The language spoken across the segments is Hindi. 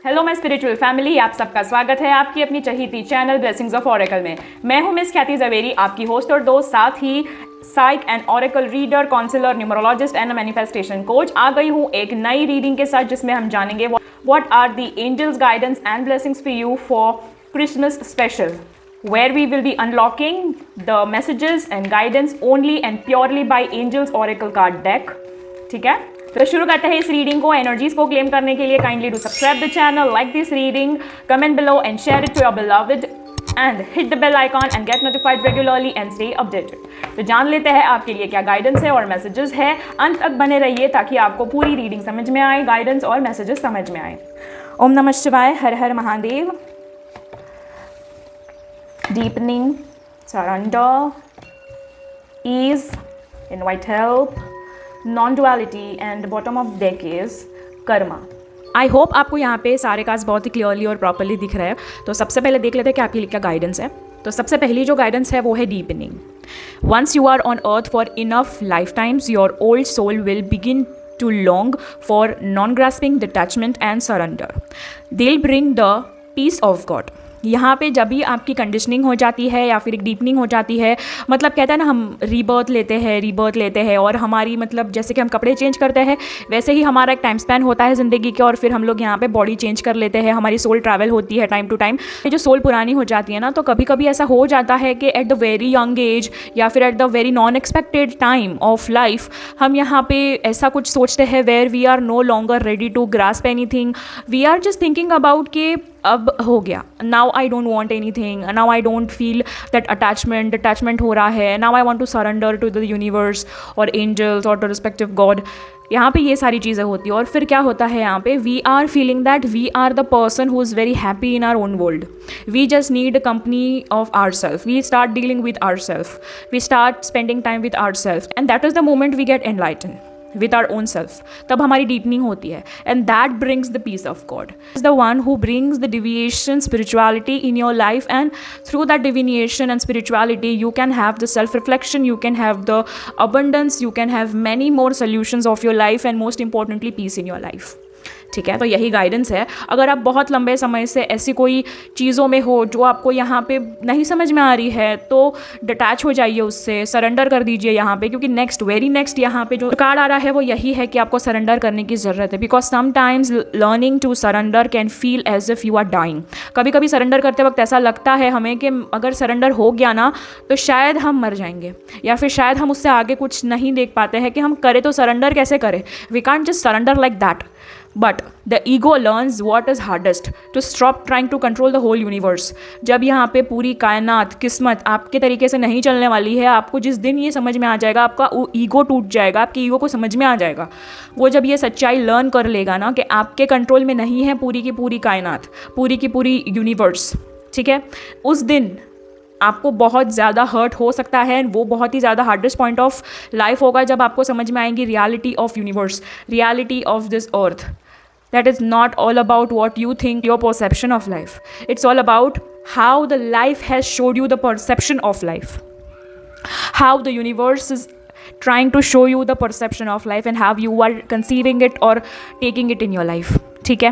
हेलो माय स्पिरिचुअल फैमिली, आप सबका स्वागत है आपकी अपनी चहीती चैनल ब्लेसिंग्स ऑफ ऑरेकल में। मैं हूं मिस ख्याति जवेरी, आपकी होस्ट और दोस्त, साथ ही psychic and oracle reader, counsellor, numerologist and manifestation coach. आ गई हूं एक नई रीडिंग के साथ जिसमें हम जानेंगे what are the angels guidance and blessings for you for Christmas special, where we will be unlocking the messages and guidance only and purely by Angels Oracle card deck। ठीक है, तो शुरू करते हैं इस रीडिंग को। एनर्जीज को क्लेम करने के लिए kindly do subscribe the channel, like this reading, comment below and share it to your beloved and hit the bell icon and get notified regularly and stay updated. तो जान लेते हैं आपके लिए क्या गाइडेंस है और मैसेजेस है। अंत तक बने रहिए ताकि आपको पूरी रीडिंग समझ में आए, गाइडेंस और मैसेजेस समझ में आए। ओम नमः शिवाय, हर Har Mahadev. Deepening, surrender, ease, invite help, non-duality and bottom of deck is karma। I hope आपको यहाँ पे सारे काज बहुत ही क्लियरली और प्रॉपरली दिख रहा है। तो सबसे पहले देख लेते हैं कि आपके लिए क्या गाइडेंस है। तो सबसे पहली जो गाइडेंस है वो है deepening. Once you are on earth for enough lifetimes, your old soul will begin to long for non-grasping, detachment and surrender. They'll bring the peace of God। यहाँ पे जब भी आपकी कंडीशनिंग हो जाती है या फिर एक डीपनिंग हो जाती है, मतलब कहते हैं ना हम रीबर्थ लेते हैं और हमारी मतलब जैसे कि हम कपड़े चेंज करते हैं वैसे ही हमारा एक टाइम स्पैन होता है ज़िंदगी के, और फिर हम लोग यहाँ पे बॉडी चेंज कर लेते हैं, हमारी सोल ट्रैवल होती है टाइम टू टाइम। ये जो सोल पुरानी हो जाती है ना, तो कभी कभी ऐसा हो जाता है कि at the very young age या फिर at the very non expected time of life हम यहाँ पे ऐसा कुछ सोचते हैं where we are no longer ready to grasp anything. We are just thinking about कि अब हो गया, now I don't want anything, now I don't feel that attachment हो रहा है, now I want to surrender to the universe और एंजल्स और द रिस्पेक्टिव गॉड। यहाँ पे ये सारी चीज़ें होती है और फिर क्या होता है यहाँ पे, we are feeling that we are the person who is very happy in our own world. We just need company of our self, we start dealing with our self, we start spending time with our self and that is the moment we get enlighten with our own self। तब हमारी डीपनिंग होती है and that brings the peace of God। is the one who brings the deviation spirituality in your life, and through that divination and spirituality you can have the self reflection, you can have the abundance, you can have many more solutions of your life and most importantly peace in your life। ठीक है, तो यही गाइडेंस है। अगर आप बहुत लंबे समय से ऐसी कोई चीज़ों में हो जो आपको यहाँ पे नहीं समझ में आ रही है, तो डिटैच हो जाइए उससे, सरेंडर कर दीजिए यहाँ पे, क्योंकि वेरी नेक्स्ट यहाँ पे जो कार्ड आ रहा है वो यही है कि आपको सरेंडर करने की ज़रूरत है। Because sometimes learning to surrender can feel as if you are dying. कभी कभी सरेंडर करते वक्त ऐसा लगता है हमें कि अगर सरेंडर हो गया ना तो शायद हम मर जाएंगे, या फिर शायद हम उससे आगे कुछ नहीं देख पाते हैं कि हम करें तो सरेंडर कैसे करें। We can't just surrender like that. But the ego learns what is hardest, to stop trying to control the whole universe। जब यहाँ पे पूरी कायनात, किस्मत आपके तरीके से नहीं चलने वाली है, आपको जिस दिन ये समझ में आ जाएगा, आपका ईगो टूट जाएगा, आपके ईगो को समझ में आ जाएगा, वो जब ये सच्चाई लर्न कर लेगा ना कि आपके कंट्रोल में नहीं है पूरी की पूरी कायनात, पूरी की पूरी यूनिवर्स, ठीक है, उस दिन आपको बहुत ज़्यादा हर्ट हो सकता है। वो बहुत ही ज़्यादा हार्डेस्ट पॉइंट ऑफ लाइफ होगा जब आपको समझ में आएंगी reality of universe, reality of this earth. That is not all about what you think, your perception of life. It's all about how the life has showed you the perception of life. How the universe is trying to show you the perception of life and how you are conceiving it or taking it in your life। ठीक है,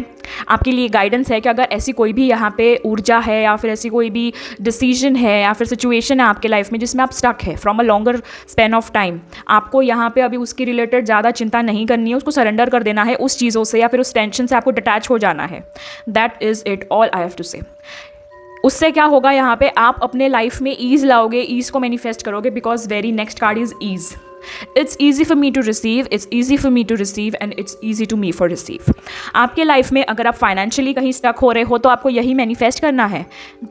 आपके लिए गाइडेंस है कि अगर ऐसी कोई भी यहाँ पे ऊर्जा है या फिर ऐसी कोई भी डिसीजन है या फिर सिचुएशन है आपके लाइफ में जिसमें आप स्टक है from a longer span of time, आपको यहाँ पे अभी उसकी रिलेटेड ज़्यादा चिंता नहीं करनी है, उसको सरेंडर कर देना है उस चीज़ों से या फिर उस टेंशन से आपको डिटैच हो जाना है। That is it all I have to say. उससे क्या होगा, यहाँ पे आप अपने लाइफ में ईज़ लाओगे, ईज़ को मैनिफेस्ट करोगे, because very next card is ease. It's easy for me to receive, it's easy for me to receive and it's easy to me for receive। आपके लाइफ में अगर आप फाइनेंशियली कहीं स्टक हो रहे हो तो आपको यही मैनिफेस्ट करना है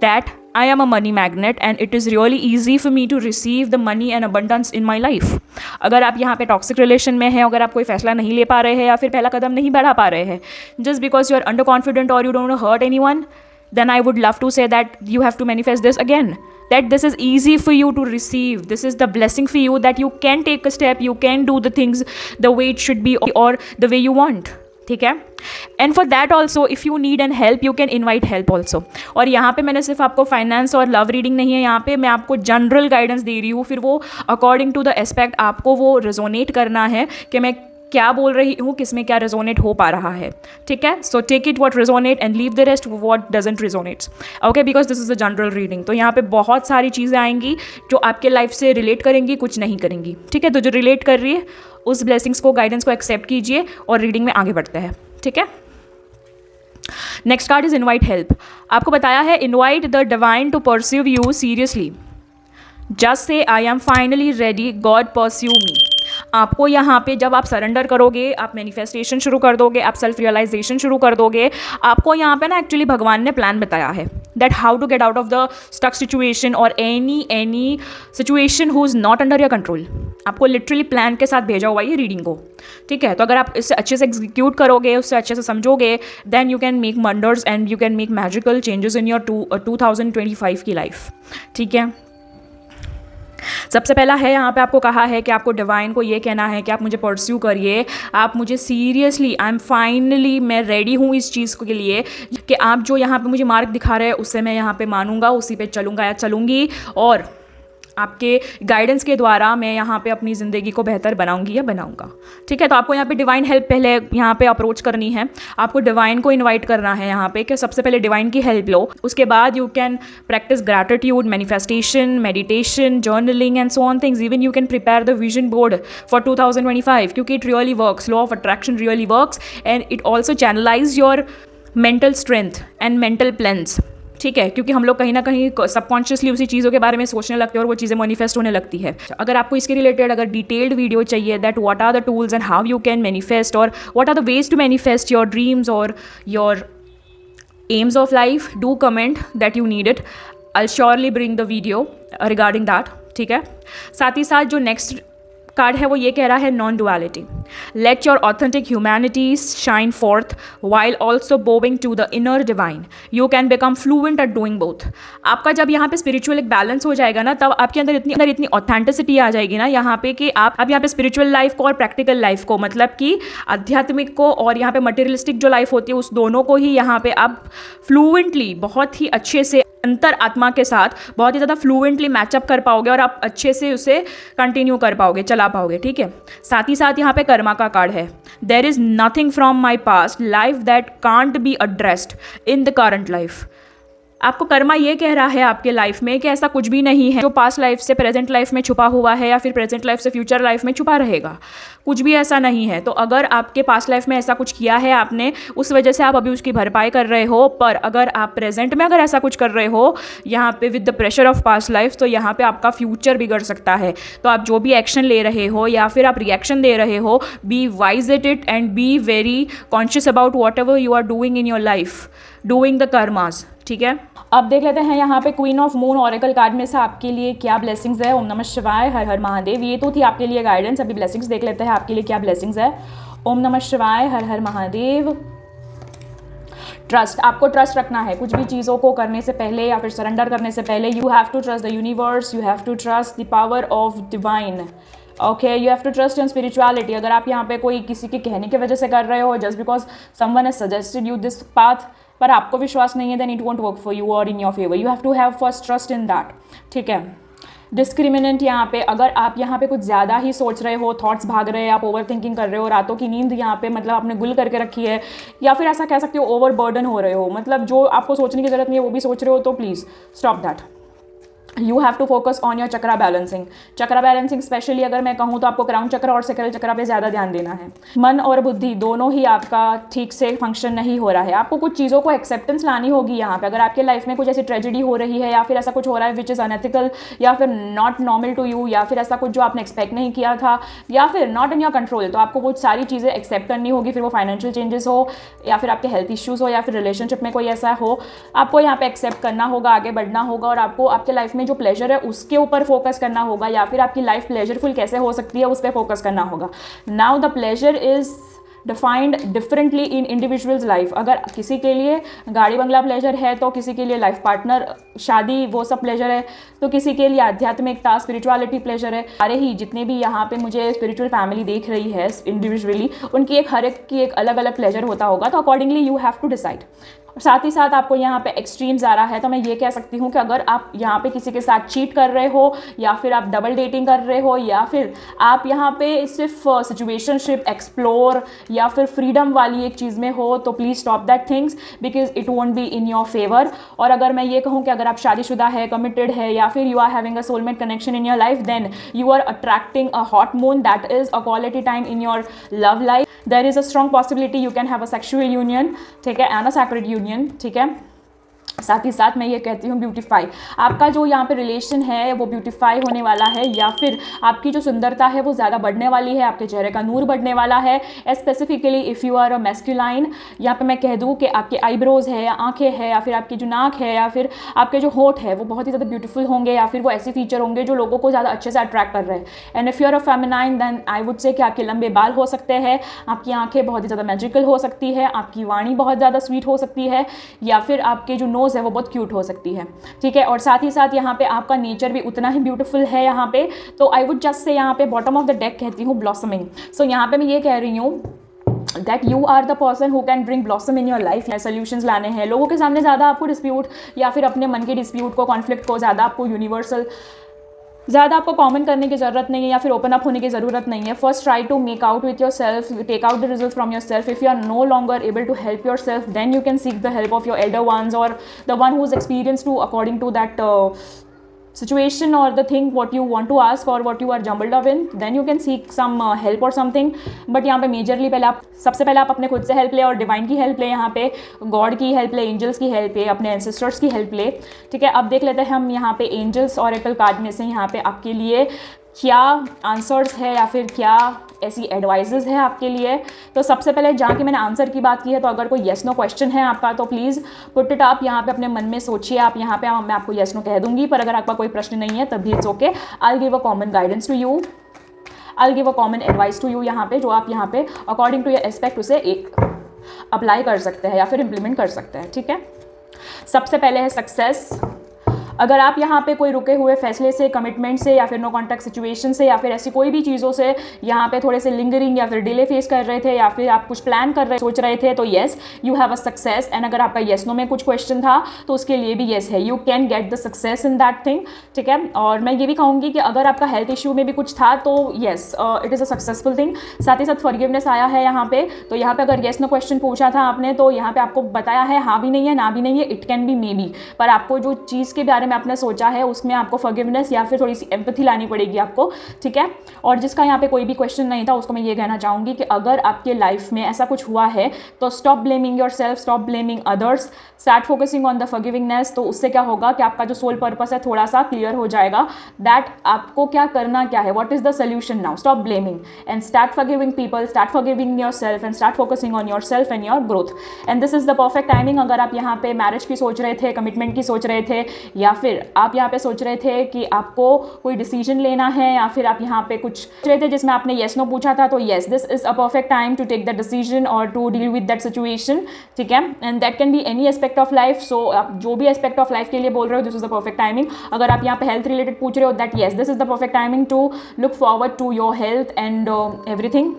that I am a money magnet and it is really easy for me to receive the money and abundance in my life। अगर आप यहाँ पे टॉक्सिक रिलेशन में हैं, अगर आप कोई फैसला नहीं ले पा रहे हैं या फिर पहला कदम नहीं बढ़ा पा रहे हैं, just because you are under confident or you don't want to hurt anyone, then I would love to say that you have to manifest this again, that this is easy for you to receive, this is the blessing for you that you can take a step, you can do the things the way it should be or the way you want। ठीक है, and for that also if you need an help you can invite help also. और यहाँ पे मैंने सिर्फ आपको फाइनेंस और लव रीडिंग नहीं है, यहाँ पे मैं आपको जनरल गाइडेंस दे रही हूँ, फिर वो अकॉर्डिंग टू द एस्पेक्ट आपको वो रेजोनेट करना है कि मैं क्या बोल रही हूँ, किस में क्या रेजोनेट हो पा रहा है, ठीक है। So take it what resonate and leave the rest what doesn't resonates, okay, because this is a general reading. तो यहाँ पे बहुत सारी चीज़ें आएंगी जो आपके लाइफ से रिलेट करेंगी, कुछ नहीं करेंगी, ठीक है। तो जो रिलेट कर रही है उस ब्लेसिंग्स को, गाइडेंस को एक्सेप्ट कीजिए और रीडिंग में आगे बढ़ते हैं, ठीक है। Next card is invite help. आपको बताया है invite the divine to pursue you seriously, just say I am finally ready, God pursue me. आपको यहाँ पे जब आप सरेंडर करोगे, आप मैनिफेस्टेशन शुरू कर दोगे, आप सेल्फ रियलाइजेशन शुरू कर दोगे, आपको यहाँ पे ना एक्चुअली भगवान ने प्लान बताया है that how to get out of the stuck situation और any situation who is not under your control. आपको लिटरली प्लान के साथ भेजा हुआ ये रीडिंग को, ठीक है। तो अगर आप इससे अच्छे से एग्जीक्यूट करोगे, उससे अच्छे से समझोगे, then you can make wonders and you can make magical changes in your 2025 की लाइफ, ठीक है। सबसे पहला है यहाँ पे आपको कहा है कि आपको डिवाइन को ये कहना है कि आप मुझे परस्यू करिए, आप मुझे सीरियसली, आई एम फाइनली, मैं रेडी हूँ इस चीज़ के लिए कि आप जो यहाँ पे मुझे मार्ग दिखा रहे हैं उससे मैं यहाँ पे मानूंगा, उसी पे चलूँगा या चलूँगी, और आपके गाइडेंस के द्वारा मैं यहाँ पे अपनी ज़िंदगी को बेहतर बनाऊंगी या बनाऊंगा, ठीक है। तो आपको यहाँ पे डिवाइन हेल्प पहले यहाँ पे अप्रोच करनी है, आपको डिवाइन को इनवाइट करना है यहाँ पे कि सबसे पहले डिवाइन की हेल्प लो, उसके बाद you can practice gratitude, manifestation, meditation, journaling and so on things. Even you can prepare the vision board for 2025 क्योंकि it really works, law of attraction really works and it also channelize your mental strength and mental plans, ठीक है। क्योंकि हम लोग कहीं ना कहीं सबकॉन्शियसली उसी चीज़ों के बारे में सोचने लगते हैं और वो चीज़ें मैनिफेस्ट होने लगती है। अगर आपको इसके रिलेटेड अगर डिटेल्ड वीडियो चाहिए that what are the tools and how you can manifest और what are the ways to manifest your dreams और your aims of life, do comment that you need it, I surely bring the video regarding that, ठीक है। साथ ही साथ जो नेक्स्ट कार्ड है वो ये कह रहा है non duality, let your authentic humanity shine forth while also bowing to the inner divine, you can become fluent at doing both. आपका जब यहाँ पे स्पिरिचुअल एक बैलेंस हो जाएगा ना, तब आपके अंदर इतनी ऑथेंटिसिटी आ जाएगी ना यहाँ पे कि आप यहाँ पे स्पिरिचुअल लाइफ को और प्रैक्टिकल लाइफ को, मतलब कि आध्यात्मिक को और यहाँ पे मटेरियलिस्टिक जो लाइफ होती है उस दोनों को ही यहाँ पे आप फ्लुएंटली, बहुत ही अच्छे से अंतर आत्मा के साथ बहुत ही ज़्यादा फ्लुएंटली मैचअप कर पाओगे और आप अच्छे से उसे कंटिन्यू कर पाओगे, चला पाओगे, ठीक है। साथ ही साथ यहाँ पे कर्मा का कार्ड है, there is nothing from my past life that can't be addressed in the current life. आपको कर्मा ये कह रहा है आपके लाइफ में कि ऐसा कुछ भी नहीं है जो पास्ट लाइफ से प्रेजेंट लाइफ में छुपा हुआ है या फिर प्रेजेंट लाइफ से फ्यूचर लाइफ में छुपा रहेगा, कुछ भी ऐसा नहीं है। तो अगर आपके पास्ट लाइफ में ऐसा कुछ किया है आपने, उस वजह से आप अभी उसकी भरपाई कर रहे हो, पर अगर आप प्रेजेंट में अगर ऐसा कुछ कर रहे हो यहाँ पे with the pressure of past life, तो यहाँ पे आपका फ्यूचर बिगड़ सकता है। तो आप जो भी एक्शन ले रहे हो या फिर आप रिएक्शन दे रहे हो, be wise at it and be very conscious about whatever you are doing in your life, doing the karmas, ठीक है। अब देख लेते हैं यहाँ पे queen of moon oracle card में से आपके लिए क्या ब्लेसिंग्स है। ओम नमः शिवाय, हर हर महादेव। ये तो थी आपके लिए गाइडेंस, अभी ब्लेसिंग्स देख लेते हैं आपके लिए क्या ब्लेसिंग्स है। ओम नमः शिवाय, हर हर महादेव। ट्रस्ट, आपको ट्रस्ट रखना है कुछ भी चीज़ों को करने से पहले या फिर सरेंडर करने से पहले। You have to trust the universe, you have to trust the power of divine, okay, you have to trust in spirituality. अगर आप यहाँ पे कोई किसी के कहने की वजह से कर रहे हो, just because someone has suggested you this path, पर आपको विश्वास नहीं है, then it won't work for you और in your favour. You have to have first trust in that, ठीक है। डिस्क्रिमिनेंट, यहाँ पे अगर आप यहाँ पे कुछ ज़्यादा ही सोच रहे हो, थॉट्स भाग रहे हैं, आप ओवर थिंकिंग कर रहे हो, रातों की नींद यहाँ पे मतलब आपने गुल करके रखी है, या फिर ऐसा कह सकते हो ओवर बर्डन हो रहे हो, मतलब जो आपको सोचने की ज़रूरत नहीं है वो भी सोच रहे हो, तो please stop that. You have to focus on your chakra balancing. Chakra balancing specially अगर मैं कहूँ तो आपको क्राउन चक्रा और सैक्रल चक्रा पे ज़्यादा ध्यान देना है। मन और बुद्धि दोनों ही आपका ठीक से फंक्शन नहीं हो रहा है। आपको कुछ चीज़ों को एक्सेप्टेंस लानी होगी यहाँ पे। अगर आपके लाइफ में कुछ ऐसी ट्रेजेडी हो रही है या फिर ऐसा कुछ हो रहा है विच इज़ अनएथिकल या फिर नॉट नॉर्मल टू यू, या फिर ऐसा कुछ जो आपने एक्सपेक्ट नहीं किया था या फिर नॉट इन योर कंट्रोल, तो आपको वो सारी चीज़ें एक्सेप्ट करनी होगी। फिर वो फाइनेंशियल चेंजेस हो या फिर आपके हेल्थ इश्यूज़ हो या फिर रिलेशनशिप में कोई ऐसा हो, आपको यहाँ पे एक्सेप्ट करना होगा, आगे बढ़ना होगा और आपको आपके लाइफ में जो प्लेजर है उसके ऊपर फोकस करना होगा, या फिर आपकी लाइफ प्लेजरफुल कैसे हो सकती है उस पर फोकस करना होगा। Now the pleasure is defined differently in individuals life. अगर किसी के लिए गाड़ी बंगला प्लेजर है तो किसी के लिए लाइफ पार्टनर, शादी, वो सब प्लेजर है, तो किसी के लिए आध्यात्मिकता, स्पिरिचुअलिटी प्लेजर है। सारे ही जितने भी यहाँ पे मुझे स्पिरिचुअल फैमिली देख रही है इंडिविजुअली, उनकी एक हर एक की एक अलग अलग प्लेजर होता होगा, तो accordingly you have to decide. साथ ही साथ आपको यहाँ पे एक्सट्रीम्स आ रहा है, तो मैं ये कह सकती हूँ कि अगर आप यहाँ पे किसी के साथ चीट कर रहे हो, या फिर आप डबल डेटिंग कर रहे हो, या फिर आप यहाँ पे सिर्फ सिचुएशनशिप एक्सप्लोर या फिर फ्रीडम वाली एक चीज़ में हो, तो please stop that things because it won't be in your favour. और अगर मैं ये कहूँ कि अगर आप शादीशुदा है, कमिटेड है, या फिर you are having a soulmate connection in your life, then you are attracting a hot moon, that is a quality time in your love life. There is a strong possibility you can have a sexual union, ठीक है, एंड अ सैक्रेड यूनियन, ठीक है। साथ ही साथ मैं ये कहती हूँ ब्यूटीफाई, आपका जो यहाँ पे रिलेशन है वो ब्यूटीफाई होने वाला है, या फिर आपकी जो सुंदरता है वो ज़्यादा बढ़ने वाली है, आपके चेहरे का नूर बढ़ने वाला है। Specifically if you are a masculine, यहाँ पे मैं कह दूँ कि आपके आईब्रोज है, या आंखें है, या फिर आपकी जो नाक है, या फिर आपके जो होठ है वो बहुत ही ज़्यादा ब्यूटीफुल होंगे, या फिर वो ऐसे फीचर होंगे जो लोगों को ज़्यादा अच्छे से अट्रैक्ट कर रहे हैं। And if you are a feminine then I would say कि आपके लंबे बाल हो सकते हैं, आपकी आंखें बहुत ही ज़्यादा मैजिकल हो सकती है, आपकी वाणी बहुत ज़्यादा स्वीट हो सकती है, या फिर आपके जो नोज़ है वो बहुत क्यूट हो सकती है, ठीक है। और साथ ही साथ यहाँ पे आपका नेचर भी उतना ही ब्यूटीफुल है यहाँ पे, तो आई वुड जस्ट से यहाँ पे बॉटम ऑफ द डेक कहती हूँ ब्लॉसमिंग। सो यहाँ पे मैं ये कह रही हूँ that you are the person who can bring blossom in your life. Solutions लाने हैं लोगों के सामने, ज़्यादा आपको डिस्प्यूट या फिर अपने मन के डिस्प्यूट को, कॉन्फ्लिक्ट को ज़्यादा आपको यूनिवर्सल, ज़्यादा आपको कॉमन करने की ज़रूरत नहीं है, या फिर ओपन अप होने की ज़रूरत नहीं है। First try to make out with yourself, take out the result from yourself. If you are no longer able to help yourself, then you can seek the help of your elder ones or the one who is experience to according to that situation or the thing what you want to ask or what you are jumbled up in, then you can seek some help or something। but यहाँ पे मेजरली पहले आप, सबसे पहले आप अपने खुद से हेल्प ले और डिवाइन की हेल्प ले, यहाँ पे गॉड की हेल्प ले, एंजल्स की हेल्प ले, अपने एंसेस्टर्स की हेल्प ले, ठीक है। अब देख लेते हैं हम यहाँ पे एंजल्स ऑरेकल कार्ड में से यहाँ पे आपके लिए क्या आंसर्स है या फिर क्या ऐसी एडवाइजेज़ है आपके लिए। तो सबसे पहले जहाँ की मैंने आंसर की बात की है, तो अगर कोई येस नो क्वेश्चन है आपका तो प्लीज़ पुट इट आप यहाँ पे अपने मन में सोचिए, आप यहाँ पे मैं आपको येस नो कह दूंगी, पर अगर आपका कोई प्रश्न नहीं है तब भी it's okay. I give a common guidance to you, I give a common advice to you यहाँ पे, जो आप यहाँ पे अकॉर्डिंग टू योर एस्पेक्ट उसे एक अप्लाई कर सकते हैं या फिर इम्प्लीमेंट कर सकते हैं, ठीक है। सबसे पहले है सक्सेस। अगर आप यहाँ पे कोई रुके हुए फैसले से, कमिटमेंट से, या फिर नो कॉन्टैक्ट सिचुएशन से, या फिर ऐसी कोई भी चीज़ों से यहाँ पे थोड़े से लिंगरिंग या फिर डिले फेस कर रहे थे, या फिर आप कुछ प्लान कर रहे, सोच रहे थे, तो yes you have a success. And अगर आपका येस नो में कुछ क्वेश्चन था तो उसके लिए भी येस है, you can get the success in that thing, ठीक है। और मैं ये भी कहूँगी कि अगर आपका हेल्थ इशू में भी कुछ था तो yes it is a successful thing. साथ ही साथ फॉरगिवनेस आया है यहाँ पे, तो यहाँ पे अगर येस नो क्वेश्चन पूछा था आपने तो यहाँ पे आपको बताया है हाँ भी नहीं है, ना भी नहीं है, it can be may be, पर आपको जो चीज़ के बारे में आपने सोचा है उसमें आपको फॉरगिवनेस या फिर थोड़ी सी एम्पैथी लानी पड़ेगी आपको, ठीक है। और जिसका यहाँ पे कोई भी क्वेश्चन नहीं था उसको मैं ये कहना चाहूँगी कि अगर आपके लाइफ में ऐसा कुछ हुआ है तो stop blaming yourself, stop blaming others, start focusing on the forgivingness. तो उससे क्या होगा कि आपका जो सोल पर्पस है थोड़ा सा क्लियर हो जाएगा, दैट आपको क्या करना क्या है, what is the solution now. Stop blaming and start forgiving people, start forgiving your self and start focusing on your self and your growth. And this is the perfect timing. अगर आप यहाँ पे मैरिज की सोच रहे थे, कमिटमेंट की सोच रहे थे, या फिर आप यहाँ पे सोच रहे थे कि आपको कोई डिसीजन लेना है, या फिर आप यहाँ पे कुछ सोच रहे थे जिसमें आपने येस नो पूछा था, तो yes this is a perfect time to take the decision और to deal with that situation, ठीक है। And that can be any aspect of life. So आप जो भी एस्पेक्ट ऑफ लाइफ के लिए बोल रहे हो, this is the perfect timing. अगर आप यहाँ पे हेल्थ रिलेटेड पूछ रहे हो, that yes this is the perfect timing to look forward to your health and everything,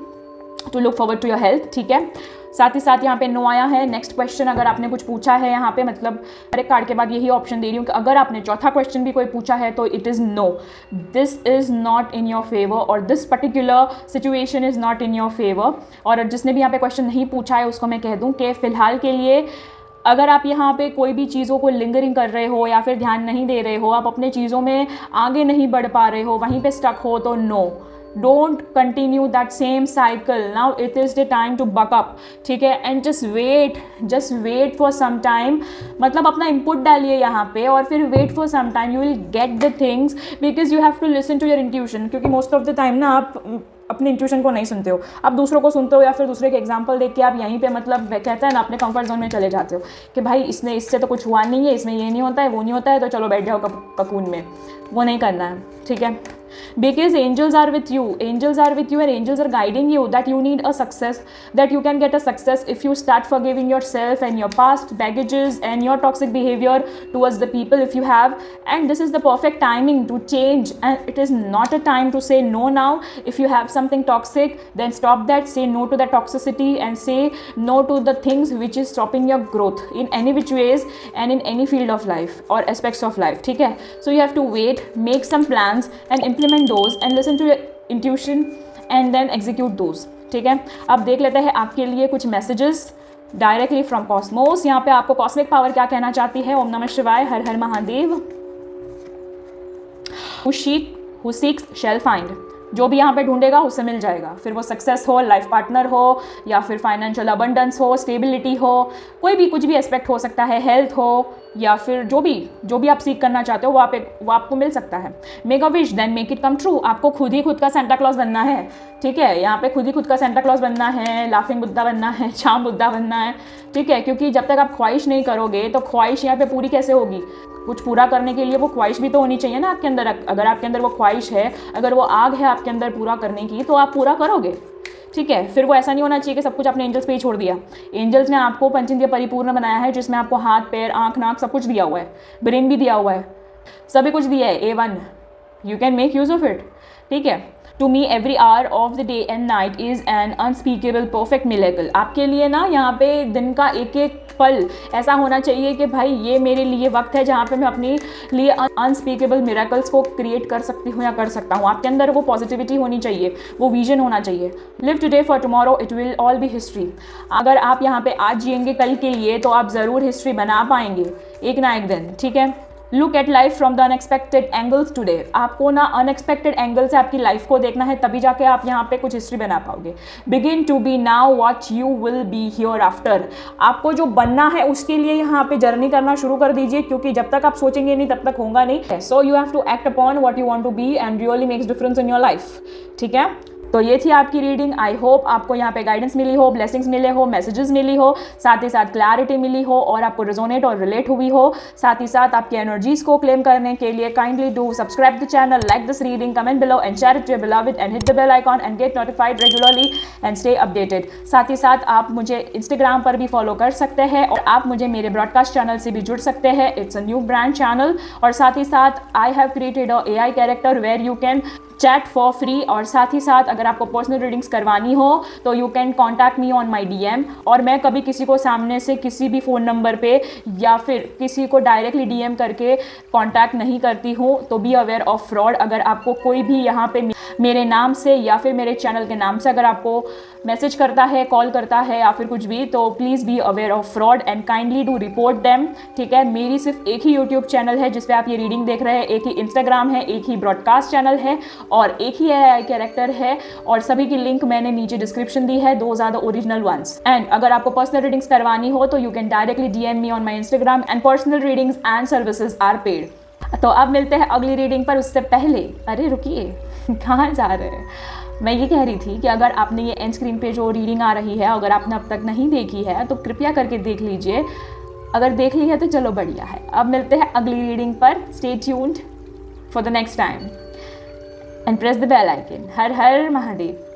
to look forward to your health, ठीक है। साथ ही साथ यहाँ पे नो आया है। नेक्स्ट क्वेश्चन अगर आपने कुछ पूछा है यहाँ पे, मतलब हर एक कार्ड के बाद यही ऑप्शन दे रही हूँ कि अगर आपने चौथा क्वेश्चन भी कोई पूछा है तो it is no, this is not in your favour और this particular situation is not in your favour. और जिसने भी यहाँ पे क्वेश्चन नहीं पूछा है उसको मैं कह दूँ कि फ़िलहाल के लिए अगर आप यहाँ पे कोई भी चीज़ों को लिंगरिंग कर रहे हो या फिर ध्यान नहीं दे रहे हो, आप अपने चीज़ों में आगे नहीं बढ़ पा रहे हो, वहीं पे स्टक हो, तो no, don't continue that same cycle. Now it is the time to buck up, ठीक है। and just wait for some time, मतलब अपना input डालिए यहाँ पे और फिर wait for some time, you will get the things because you have to listen to your intuition। क्योंकि most of the time ना आप अपने इंट्यूशन को नहीं सुनते हो, आप दूसरों को सुनते हो, या फिर दूसरे के एग्जाम्पल देख के आप यहीं पे मतलब कहते हैं ना अपने कंफर्ट जोन में चले जाते हो कि भाई इससे तो कुछ हुआ नहीं है, इसमें ये नहीं होता है, वो नहीं होता है, तो चलो बैठ जाओ ककून में। वो नहीं करना है, ठीक है। because angels are with you and angels are guiding you that you need a success, that you can get a success if you start forgiving yourself and your past baggages and your toxic behavior towards the people if you have. And this is the perfect timing to change, and it is not a time to say no now. If you have something toxic, then stop that, say no to the toxicity and say no to the things which is stopping your growth in any which ways and in any field of life or aspects of life. ठीक है, so you have to wait, make some plans and implement those and listen to your intuition and then execute those. ठीक है, अब देख लेते हैं आपके लिए कुछ मैसेजेस डायरेक्टली फ्रॉम कॉस्मोस. यहाँ पे आपको कॉस्मिक पावर क्या कहना चाहती है. ओम नमः शिवाय, हर Har Mahadev. Who seeks shall find. जो भी यहाँ पे ढूंढेगा उससे मिल जाएगा, फिर वो सक्सेस हो, लाइफ पार्टनर हो, या फिर फाइनेंशियल अबंडेंस हो, स्टेबिलिटी हो, कोई भी कुछ भी एस्पेक्ट हो सकता है, हेल्थ हो, या फिर जो भी आप सीख करना चाहते हो वो आपको मिल सकता है. Make a wish then make it come true. आपको खुद ही खुद का सेंटा क्लॉज बनना है. ठीक है, यहाँ पे खुद ही खुद का सेंटा क्लॉज बनना है, लाफिंग बुद्धा बनना है, चाम बुद्धा बनना है. ठीक है, क्योंकि जब तक आप ख्वाहिश नहीं करोगे तो ख्वाहिश यहाँ पे पूरी कैसे होगी. कुछ पूरा करने के लिए वो ख्वाहिश भी तो होनी चाहिए ना आपके अंदर. अगर आपके अंदर वो ख्वाहिश है, अगर वो आग है आपके अंदर पूरा करने की, तो आप पूरा करोगे. ठीक है, फिर वो ऐसा नहीं होना चाहिए कि सब कुछ अपने एंजल्स पे ही छोड़ दिया. एंजल्स ने आपको पंचेंद्रिय परिपूर्ण बनाया है, जिसमें आपको हाथ, पैर, आँख, नाक सब कुछ दिया हुआ है, ब्रेन भी दिया हुआ है, सभी कुछ दिया है. A1, you can make use of it. ठीक है, to me every hour of the day and night is an unspeakable perfect miracle. आपके लिए ना यहाँ पे दिन का एक एक पल ऐसा होना चाहिए कि भाई ये मेरे लिए वक्त है जहाँ पे मैं अपने लिए अनस्पीकेबल मिरेकल्स को क्रिएट कर सकती हूँ या कर सकता हूँ. आपके अंदर वो पॉजिटिविटी होनी चाहिए, वो विजन होना चाहिए. Live today for tomorrow, it will all B history. अगर आप यहाँ पे आज जिएंगे कल के लिए, तो आप ज़रूर हिस्ट्री बना पाएंगे एक ना एक दिन. ठीक है, look at life from the unexpected angles today. आपको ना अनएक्सपेक्टेड एंगल से आपकी लाइफ को देखना है, तभी जाके आप यहाँ पे कुछ हिस्ट्री बना पाओगे. Begin to be now what you will be hereafter. आपको जो बनना है उसके लिए यहाँ पे जर्नी करना शुरू कर दीजिए, क्योंकि जब तक आप सोचेंगे नहीं तब तक होगा नहीं. So you have to act upon what you want to be and really makes difference in your life. ठीक है, तो ये थी आपकी रीडिंग. आई होप आपको यहाँ पे गाइडेंस मिली हो, ब्लेसिंग्स मिले हो, मैसेजेस मिली हो, साथ ही साथ क्लैरिटी मिली हो और आपको रिजोनेट और रिलेट हुई हो. साथ ही साथ आपकी एनर्जीज को क्लेम करने के लिए kindly do subscribe the channel, like this reading, comment below and share it to your beloved and hit the bell icon and get notified regularly and stay updated. साथ ही साथ आप मुझे इंस्टाग्राम पर भी फॉलो कर सकते हैं और आप मुझे मेरे ब्रॉडकास्ट चैनल से भी जुड़ सकते हैं. It's a new brand channel. और साथ ही साथ I have created a AI character where you can chat for free. और साथ ही साथ अगर आपको पर्सनल रीडिंग्स करवानी हो तो you can contact me on my DM. और मैं कभी किसी को सामने से किसी भी फ़ोन नंबर पे या फिर किसी को डायरेक्टली DM करके कॉन्टैक्ट नहीं करती हूँ. तो बी अवेयर ऑफ फ्रॉड. अगर आपको कोई भी यहाँ पे मेरे नाम से या फिर मेरे चैनल के नाम से अगर आपको मैसेज करता है, कॉल करता है या फिर कुछ भी, तो please be aware of fraud and kindly do report them. ठीक है, मेरी सिर्फ एक ही यूट्यूब चैनल है जिस पे आप ये रीडिंग देख रहे हैं, एक ही इंस्टाग्राम है, एक ही ब्रॉडकास्ट चैनल है और एक ही AI कैरेक्टर है. और सभी की लिंक मैंने नीचे डिस्क्रिप्शन दी है. Those are the original ones. And अगर आपको पर्सनल रीडिंग्स करवानी हो तो you can directly DM me on my Instagram and personal readings and services are paid. तो अब मिलते हैं अगली रीडिंग पर. उससे पहले अरे रुकिए, कहाँ जा रहे हैं. मैं ये कह रही थी कि अगर आपने ये एंड स्क्रीन पे जो रीडिंग आ रही है, अगर आपने अब तक नहीं देखी है तो कृपया करके देख लीजिए. अगर देख ली है तो चलो बढ़िया है. अब मिलते हैं अगली रीडिंग पर. Stay tuned for the next time and press the bell icon. Har Har Mahadev.